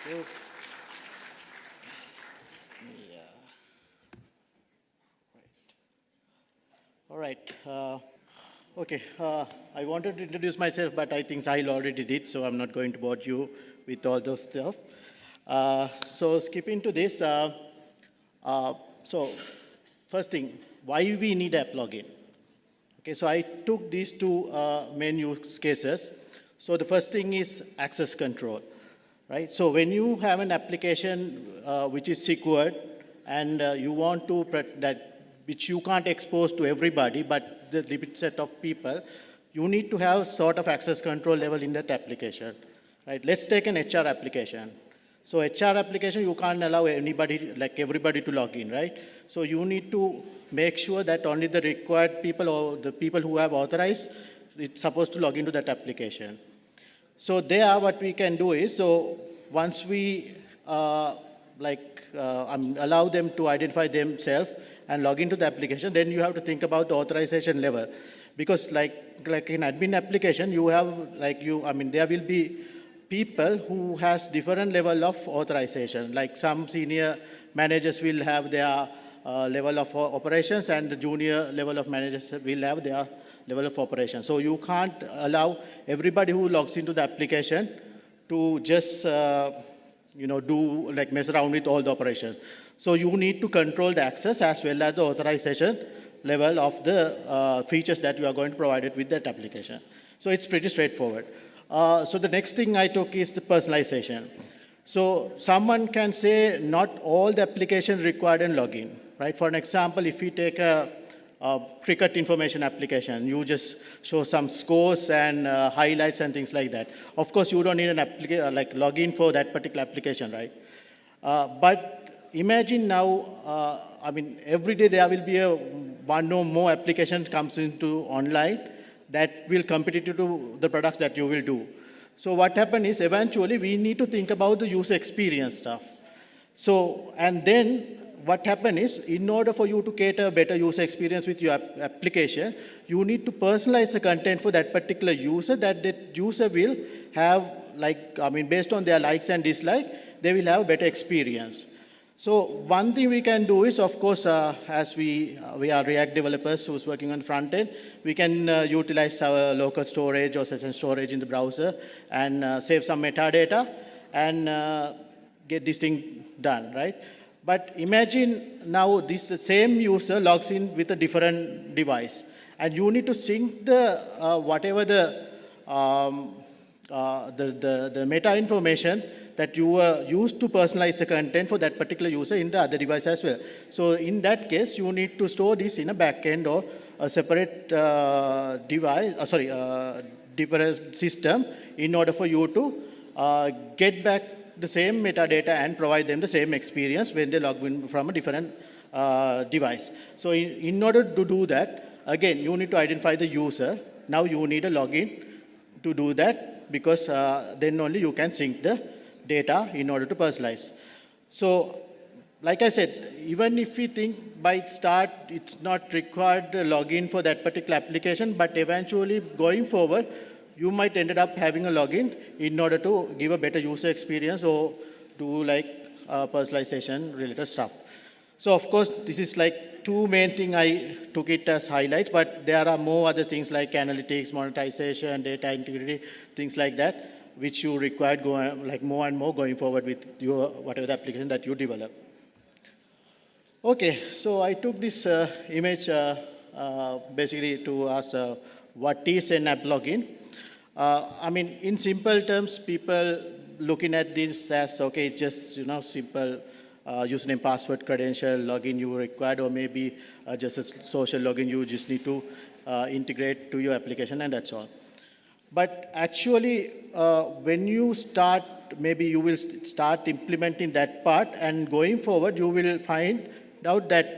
So, all right. Okay. I wanted to introduce myself, but I think Sahil already did, so I'm not going to bore you with all those stuff. So skipping to this. So first thing, why we need app login? Okay, so I took these two main use cases. So the first thing is access control, right? So when you have an application which is secured and you want to that which you can't expose to everybody, but the limited set of people, you need to have sort of access control level in that application, right? Let's take an HR application. So HR application, you can't allow anybody, like everybody to log in, right? So you need to make sure that only the required people or the people who have authorized, it's supposed to log into that application. So there, what we can do is, so once we allow them to identify themselves and log into the application, then you have to think about the authorization level. Because like in admin application, you have there will be people who has different level of authorization. Like some senior managers will have their level of operations and the junior level of managers will have their level of operation. So you can't allow everybody who logs into the application to just do like mess around with all the operations. So you need to control the access as well as the authorization level of the features that you are going to provide it with that application. So it's pretty straightforward. So the next thing I took is the personalization. So someone can say not all the applications required an login, right? For an example, if we take a cricket information application, you just show some scores and highlights and things like that. Of course, you don't need an login for that particular application, right? But imagine now, every day there will be one or more applications comes into online that will compete to the products that you will do. So what happens is eventually we need to think about the user experience stuff. So, and then what happens is in order for you to cater a better user experience with your application, you need to personalize the content for that particular user that the user will have based on their likes and dislikes, they will have a better experience. So one thing we can do is, of course, as we are React developers who's working on front end, we can utilize our local storage or session storage in the browser and save some metadata and get this thing done, right? But imagine now this same user logs in with a different device, and you need to sync the whatever the meta information that you used to personalize the content for that particular user in the other device as well. So in that case, you need to store this in a backend or a separate different system in order for you to get back the same metadata and provide them the same experience when they log in from a different device. So in order to do that, again, you need to identify the user. Now you need a login to do that because then only you can sync the data in order to personalize. So like I said, even if we think by start, it's not required a login for that particular application, but eventually going forward, you might end up having a login in order to give a better user experience or do personalization related stuff. So of course, this is like two main things I took it as highlights, but there are more other things like analytics, monetization, data integrity, things like that, which you require more and more going forward with your whatever the application that you develop. Okay, so I took this image basically to ask what is an app login. In simple terms, people looking at this as, okay, it's just, simple username, password, credential, login you required, or maybe just a social login you just need to integrate to your application, and that's all. But actually, when you start, maybe you will start implementing that part, and going forward, you will find out that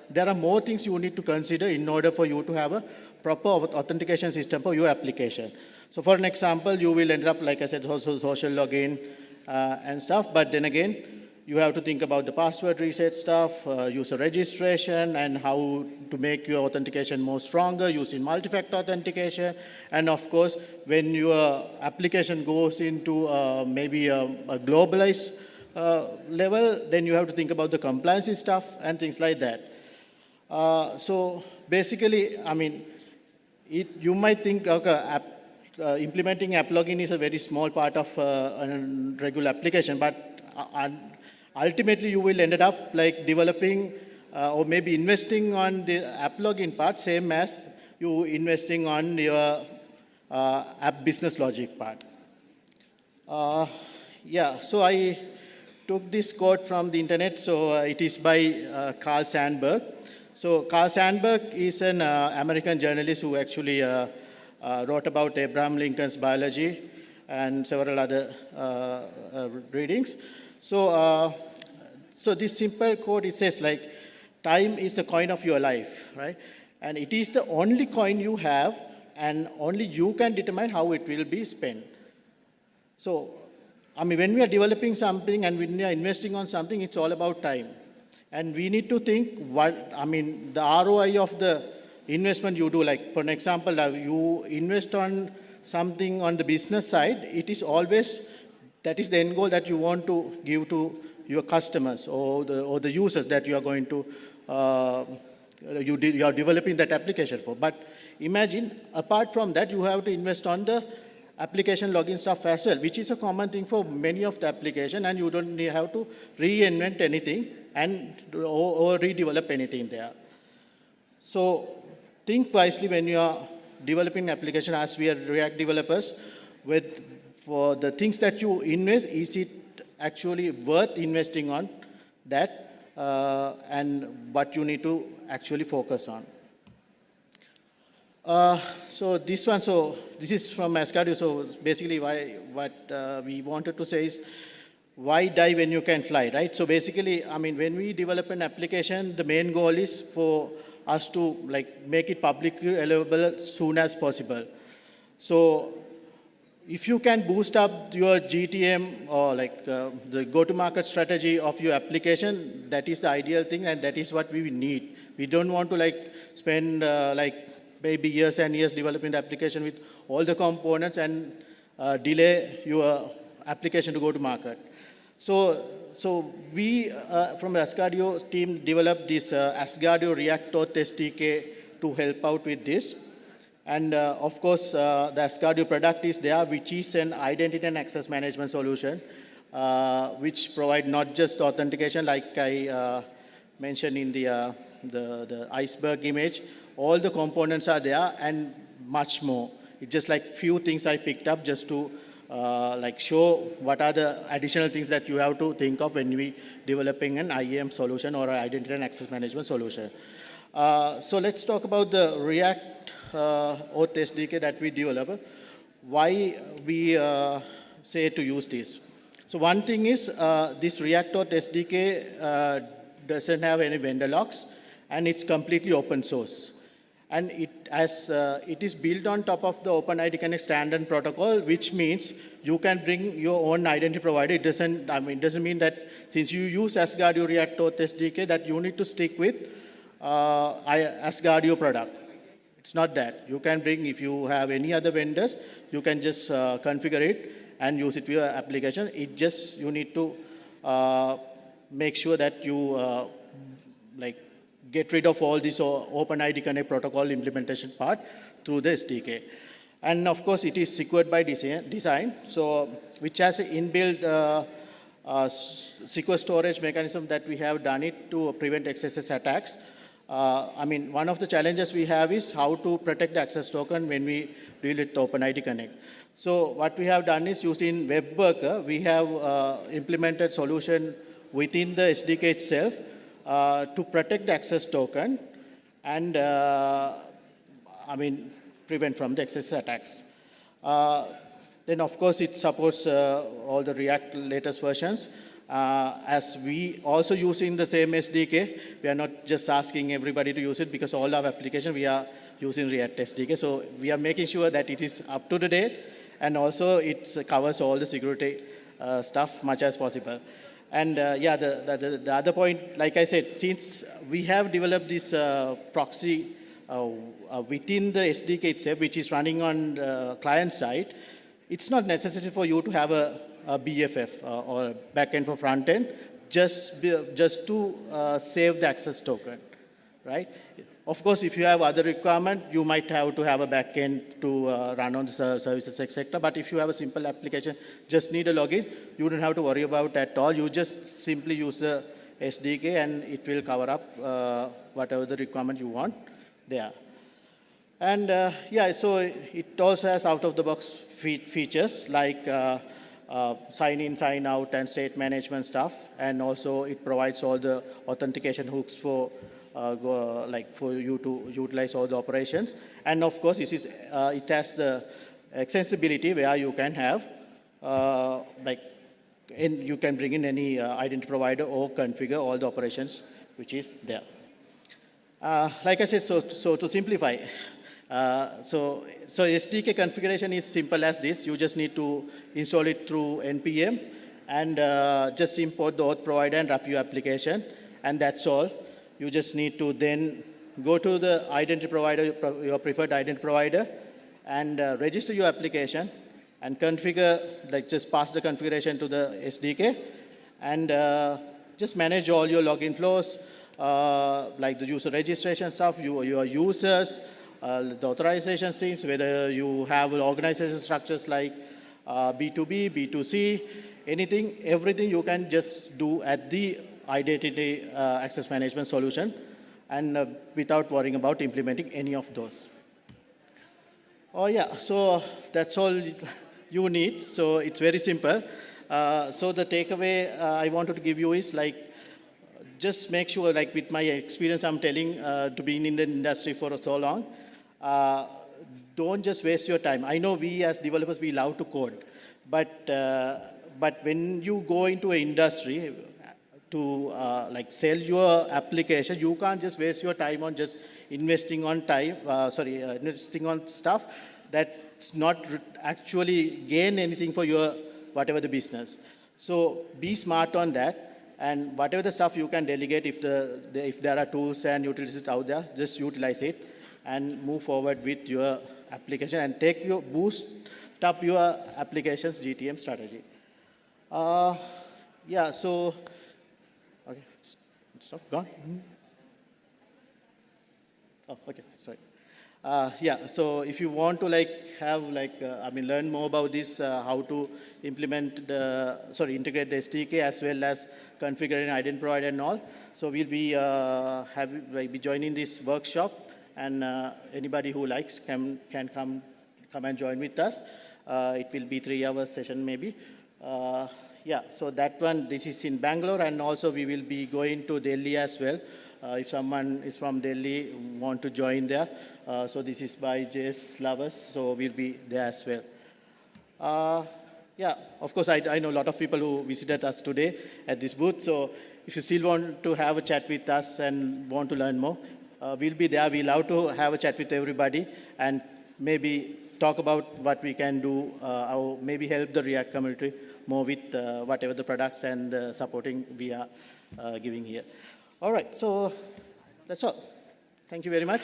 there are more things you need to consider in order for you to have a proper authentication system for your application. So for an example, you will end up, like I said, also social login and stuff, but then again, you have to think about the password reset stuff, user registration, and how to make your authentication more stronger using multi-factor authentication. And of course, when your application goes into maybe a globalized level, then you have to think about the compliance stuff and things like that. So basically, I mean, you might think, okay, implementing app login is a very small part of a regular application, but ultimately you will end up like developing or maybe investing on the app login part, same as you investing on your app business logic part. Yeah, so I took this quote from the internet. So it is by Carl Sandburg. So Carl Sandburg is an American journalist who actually wrote about Abraham Lincoln's biology and several other readings. So, so this simple quote, it says like, time is the coin of your life, right? And it is the only coin you have, and only you can determine how it will be spent. So, I mean, when we are developing something and when we are investing on something, it's all about time. And we need to think what, I mean, the ROI of the investment you do, like for an example, you invest on something on the business side, it is always, that is the end goal that you want to give to your customers or the users that you are going to, you are developing that application for. But imagine, apart from that, you have to invest on the application login stuff as well, which is a common thing for many of the application, and you don't have to reinvent anything and or redevelop anything there. So think wisely when you are developing an application, as we are React developers, for the things that you invest, is it actually worth investing on that, and what you need to actually focus on. So this is from Ascadio. So basically what we wanted to say is, why die when you can fly, right? So basically, I mean, when we develop an application, the main goal is for us to like make it publicly available as soon as possible. So if you can boost up your GTM or like the go-to-market strategy of your application, that is the ideal thing, and that is what we need. We don't want to like spend like maybe years and years developing the application with all the components and delay your application to go to market. So we from the Asgardio team developed this Asgardio React Auth SDK to help out with this. And of course, the Asgardio product is there, which is an identity and access management solution, which provide not just authentication, like I mentioned in the iceberg image. All the components are there and much more. It's just like few things I picked up just to like show what are the additional things that you have to think of when we developing an IAM solution or an identity and access management solution. So let's talk about the React Auth SDK that we develop. Why we say to use this. So one thing is this React Auth SDK doesn't have any vendor locks, and it's completely open source. And it is built on top of the OpenID Connect standard protocol, which means you can bring your own identity provider. It doesn't mean that since you use Asgardio React Auth SDK that you need to stick with Asgardio product. It's not that. You can bring, if you have any other vendors, you can just configure it and use it with your application. It just, you need to make sure that you like get rid of all this OpenID Connect protocol implementation part through the SDK. And of course, it is secured by design, so which has an inbuilt secure storage mechanism that we have done it to prevent XSS attacks. I mean, one of the challenges we have is how to protect the access token when we deal with OpenID Connect. So what we have done is using WebWorker, we have implemented solution within the SDK itself to protect the access token and, I mean, prevent from the XSS attacks. Then, of course, it supports all the React latest versions. As we also using the same SDK, we are not just asking everybody to use it because all our application we are using React SDK. So we are making sure that it is up to the date, and also it covers all the security stuff much as possible. And yeah, the other point, like I said, since we have developed this proxy within the SDK itself, which is running on client side, it's not necessary for you to have a BFF or a backend for front end, just to save the access token, right? Of course, if you have other requirement, you might have to have a backend to run on the services, etc. But if you have a simple application, just need a login, you don't have to worry about at all. You just simply use the SDK and it will cover up whatever the requirement you want there. And yeah, so it also has out-of-the-box features like sign in, sign out, and state management stuff. And also it provides all the authentication hooks for for you to utilize all the operations. And of course, it has the extensibility where you can have you can bring in any identity provider or configure all the operations which is there. Like I said, so to simplify, so SDK configuration is simple as this. You just need to install it through NPM and just import the auth provider and wrap your application, and that's all. You just need to then go to the identity provider, your preferred identity provider, and register your application and configure, just pass the configuration to the SDK, and just manage all your login flows, like the user registration stuff, your users, the authorization things, whether you have organization structures like B2B, B2C, everything you can just do at the identity access management solution, and without worrying about implementing any of those. Oh yeah, so that's all you need. So it's very simple. So the takeaway I wanted to give you is just make sure, with my experience I'm telling, to being in the industry for so long, don't just waste your time. I know we as developers, we love to code, but when you go into an industry to sell your application, you can't just waste your time on just investing on investing on stuff that's not actually gain anything for your whatever the business. So be smart on that, and whatever the stuff you can delegate, if there are tools and utilities out there, just utilize it and move forward with your application and boost up your application's GTM strategy. Yeah, so okay, stop, gone. Oh, okay, sorry. Yeah, so if you want to learn more about this, how to integrate the SDK as well as configure an identity provider and all. So we'll be be joining this workshop, and anybody who likes can come and join with us. It will be 3-hour session maybe. Yeah, so that one, this is in Bangalore, and also we will be going to Delhi as well. If someone is from Delhi, want to join there. So this is by JS Lovers, so we'll be there as well. Yeah, of course, I know a lot of people who visited us today at this booth. So if you still want to have a chat with us and want to learn more, we'll be there. We love to have a chat with everybody and maybe talk about what we can do, or maybe help the React community more with whatever the products and supporting we are giving here. All right, so that's all. Thank you very much.